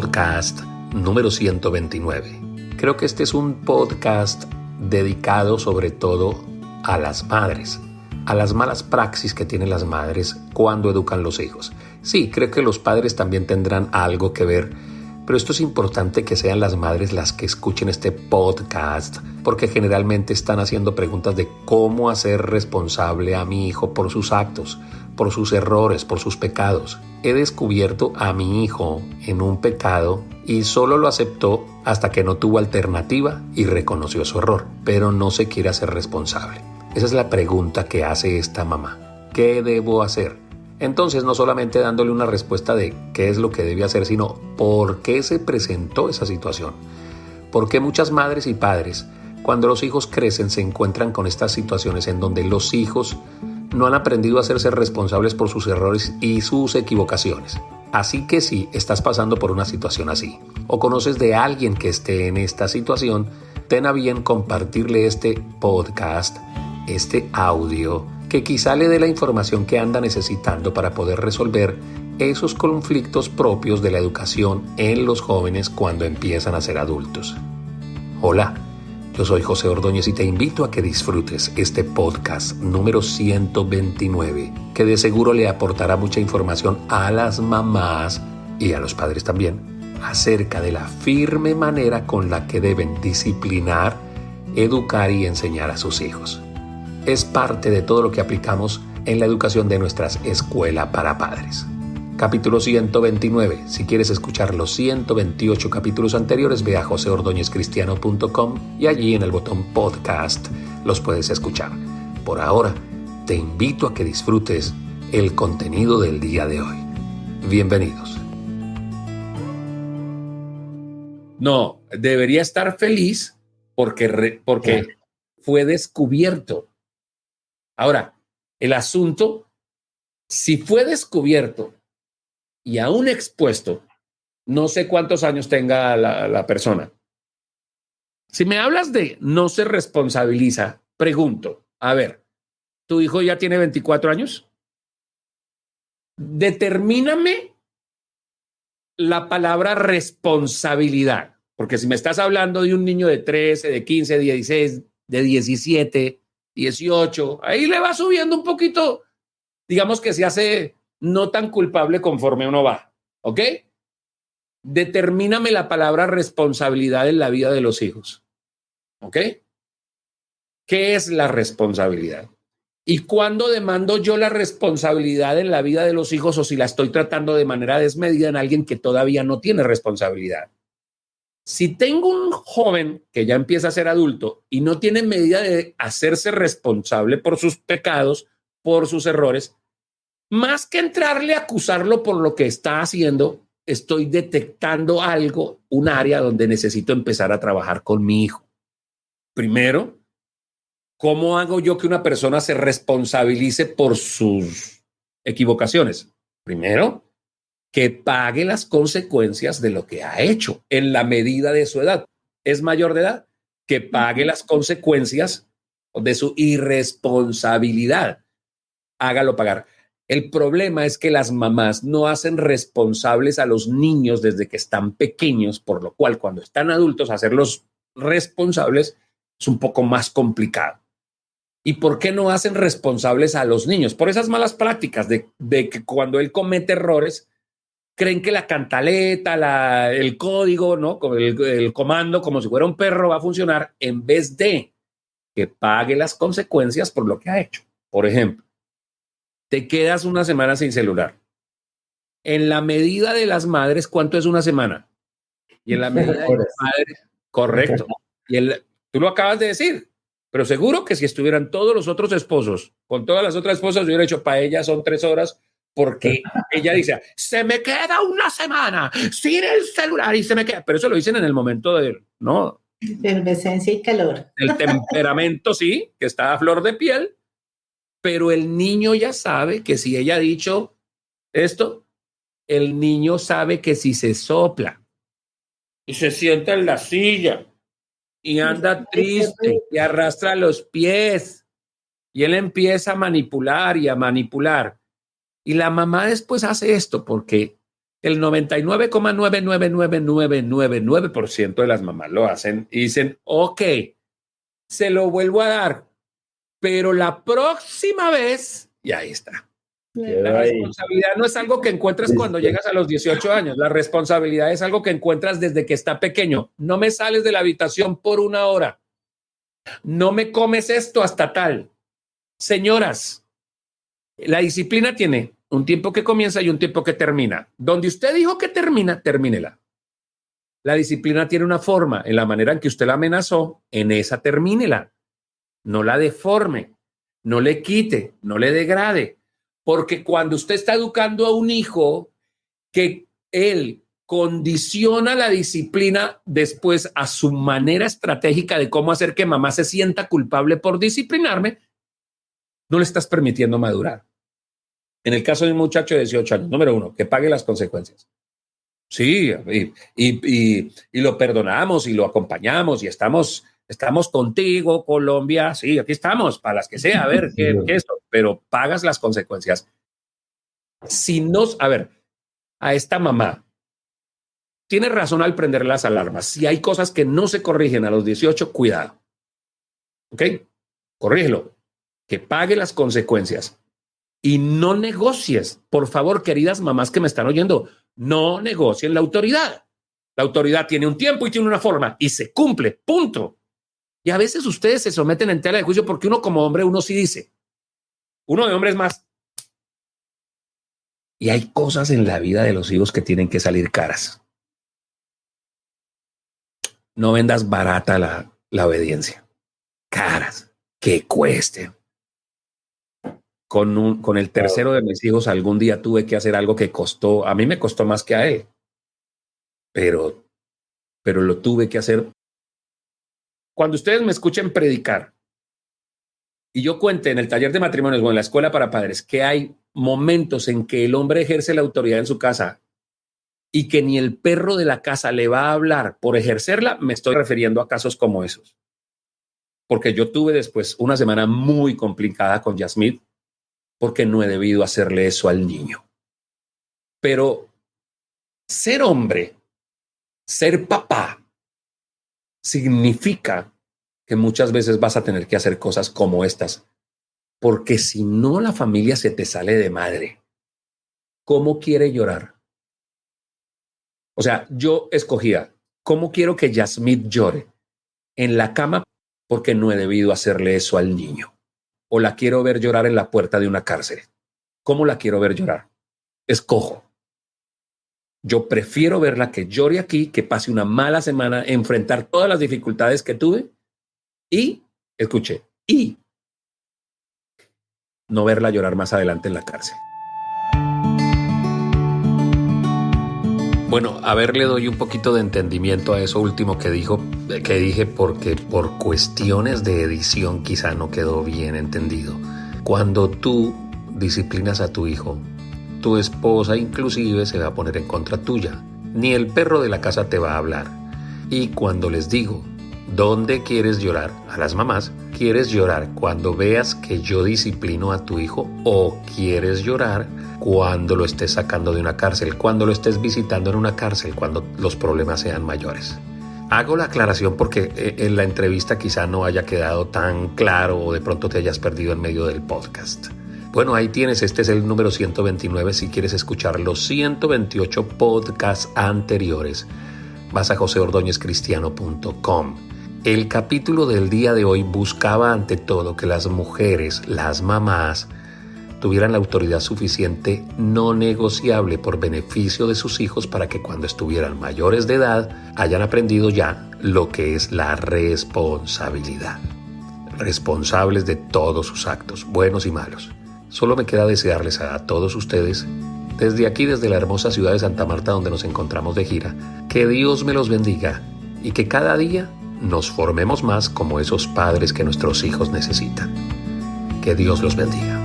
podcast número 129. Creo que este es un podcast dedicado sobre todo a las madres, a las malas praxis que tienen las madres cuando educan los hijos. Sí, creo que los padres también tendrán algo que ver, pero esto es importante que sean las madres las que escuchen este podcast, porque generalmente están haciendo preguntas de cómo hacer responsable a mi hijo por sus actos, por sus errores, por sus pecados. He descubierto a mi hijo en un pecado y solo lo aceptó hasta que no tuvo alternativa y reconoció su error, pero no se quiere hacer responsable. Esa es la pregunta que hace esta mamá. ¿Qué debo hacer? Entonces, no solamente dándole una respuesta de qué es lo que debe hacer, sino por qué se presentó esa situación. ¿Por qué muchas madres y padres, cuando los hijos crecen, se encuentran con estas situaciones en donde los hijos no han aprendido a hacerse responsables por sus errores y sus equivocaciones? Así que si estás pasando por una situación así, o conoces de alguien que esté en esta situación, ten a bien compartirle este podcast, este audio, que quizá le dé la información que anda necesitando para poder resolver esos conflictos propios de la educación en los jóvenes cuando empiezan a ser adultos. Hola, yo soy José Ordóñez y te invito a que disfrutes este podcast número 129, que de seguro le aportará mucha información a las mamás y a los padres también, acerca de la firme manera con la que deben disciplinar, educar y enseñar a sus hijos. Es parte de todo lo que aplicamos en la educación de nuestras escuelas para padres. Capítulo 129. Si quieres escuchar los 128 capítulos anteriores, ve a joseordóñezcristiano.com y allí en el botón podcast los puedes escuchar. Por ahora, te invito a que disfrutes el contenido del día de hoy. Bienvenidos. No, debería estar feliz porque fue descubierto. Ahora, el asunto, si fue descubierto y aún expuesto, no sé cuántos años tenga la persona. Si me hablas de no se responsabiliza, pregunto, a ver, ¿tu hijo ya tiene 24 años? Determíname la palabra responsabilidad, porque si me estás hablando de un niño de 13, de 15, de 16, de 17, 18, ahí le va subiendo un poquito, digamos que se hace no tan culpable conforme uno va, ¿ok? Determíname la palabra responsabilidad en la vida de los hijos, ¿ok? ¿Qué es la responsabilidad? ¿Y cuándo demando yo la responsabilidad en la vida de los hijos o si la estoy tratando de manera desmedida en alguien que todavía no tiene responsabilidad? Si tengo un joven que ya empieza a ser adulto y no tiene medida de hacerse responsable por sus pecados, por sus errores, más que entrarle a acusarlo por lo que está haciendo, estoy detectando algo, un área donde necesito empezar a trabajar con mi hijo. Primero, ¿cómo hago yo que una persona se responsabilice por sus equivocaciones? Primero, que pague las consecuencias de lo que ha hecho en la medida de su edad. ¿Es mayor de edad? Que pague las consecuencias de su irresponsabilidad. Hágalo pagar. El problema es que las mamás no hacen responsables a los niños desde que están pequeños, por lo cual cuando están adultos hacerlos responsables es un poco más complicado. ¿Y por qué no hacen responsables a los niños? Por esas malas prácticas de que cuando él comete errores, creen que la cantaleta, el código, ¿no? El comando, como si fuera un perro, va a funcionar en vez de que pague las consecuencias por lo que ha hecho. Por ejemplo, te quedas una semana sin celular. En la medida de las madres, ¿cuánto es una semana? Y en la medida de las madres, correcto. Tú lo acabas de decir, pero seguro que si estuvieran todos los otros esposos, con todas las otras esposas, yo hubiera hecho para ella son 3 horas, porque ella dice, se me queda una semana sin el celular y se me queda. Pero eso lo dicen en el momento de, ¿no? Efervescencia y calor. El temperamento, sí, que está a flor de piel, pero el niño ya sabe que si ella ha dicho esto, el niño sabe que si se sopla y se sienta en la silla y anda triste y arrastra los pies y él empieza a manipular y a manipular. Y la mamá después hace esto porque El 99,99999% de las mamás lo hacen y dicen, ok, se lo vuelvo a dar, pero la próxima vez, y ahí está. La responsabilidad no es algo que encuentras cuando llegas a los 18 años. La responsabilidad es algo que encuentras desde que está pequeño. No me sales de la habitación por 1 hora. No me comes esto hasta tal. Señoras, la disciplina tiene un tiempo que comienza y un tiempo que termina. Donde usted dijo que termina, termínela. La disciplina tiene una forma. En la manera en que usted la amenazó, en esa termínela. No la deforme, no le quite, no le degrade. Porque cuando usted está educando a un hijo que él condiciona la disciplina después a su manera estratégica de cómo hacer que mamá se sienta culpable por disciplinarme, no le estás permitiendo madurar. En el caso de un muchacho de 18 años, número 1, que pague las consecuencias. Sí, y lo perdonamos y lo acompañamos y estamos contigo, Colombia. Sí, aquí estamos, para las que sea, a ver, ¿qué es esto? Pero pagas las consecuencias. Si no, a ver, a esta mamá, tiene razón al prender las alarmas. Si hay cosas que no se corrigen a los 18, cuidado. ¿Ok? Corrígelo. Que pague las consecuencias. Y no negocies. Por favor, queridas mamás que me están oyendo, no negocien la autoridad. La autoridad tiene un tiempo y tiene una forma y se cumple, punto. Y a veces ustedes se someten en tela de juicio porque uno como hombre, uno sí dice. Uno de hombre es más. Y hay cosas en la vida de los hijos que tienen que salir caras. No vendas barata la obediencia. Caras, que cuesten. Con el tercero de mis hijos algún día tuve que hacer algo que costó, a mí me costó más que a él. Pero lo tuve que hacer. Cuando ustedes me escuchen predicar y yo cuente en el taller de matrimonios o en la escuela para padres que hay momentos en que el hombre ejerce la autoridad en su casa y que ni el perro de la casa le va a hablar por ejercerla, me estoy refiriendo a casos como esos. Porque yo tuve después una semana muy complicada con Yasmith porque no he debido hacerle eso al niño. Pero ser hombre, ser papá, significa que muchas veces vas a tener que hacer cosas como estas, porque si no la familia se te sale de madre. ¿Cómo quiere llorar? O sea, yo escogía, ¿cómo quiero que Yasmith llore? En la cama porque no he debido hacerle eso al niño. O la quiero ver llorar en la puerta de una cárcel. ¿Cómo la quiero ver llorar? Escojo. Yo prefiero verla que llore aquí, que pase una mala semana, enfrentar todas las dificultades que tuve y, escuche, y no verla llorar más adelante en la cárcel. Bueno, a ver, le doy un poquito de entendimiento a eso último que dije, porque por cuestiones de edición quizá no quedó bien entendido. Cuando tú disciplinas a tu hijo, tu esposa inclusive se va a poner en contra tuya. Ni el perro de la casa te va a hablar. Y cuando les digo, ¿dónde quieres llorar? A las mamás, ¿quieres llorar cuando veas que yo disciplino a tu hijo? ¿O quieres llorar cuando lo estés sacando de una cárcel, cuando lo estés visitando en una cárcel, cuando los problemas sean mayores? Hago la aclaración porque en la entrevista quizá no haya quedado tan claro o de pronto te hayas perdido en medio del podcast. Bueno, ahí tienes, este es el número 129. Si quieres escuchar los 128 podcasts anteriores, vas a joseordóñezcristiano.com. El capítulo del día de hoy buscaba ante todo que las mujeres, las mamás, tuvieran la autoridad suficiente, no negociable, por beneficio de sus hijos para que cuando estuvieran mayores de edad hayan aprendido ya lo que es la responsabilidad. Responsables de todos sus actos, buenos y malos. Solo me queda desearles a todos ustedes, desde aquí, desde la hermosa ciudad de Santa Marta, donde nos encontramos de gira, que Dios me los bendiga y que cada día nos formemos más como esos padres que nuestros hijos necesitan. Que Dios los bendiga.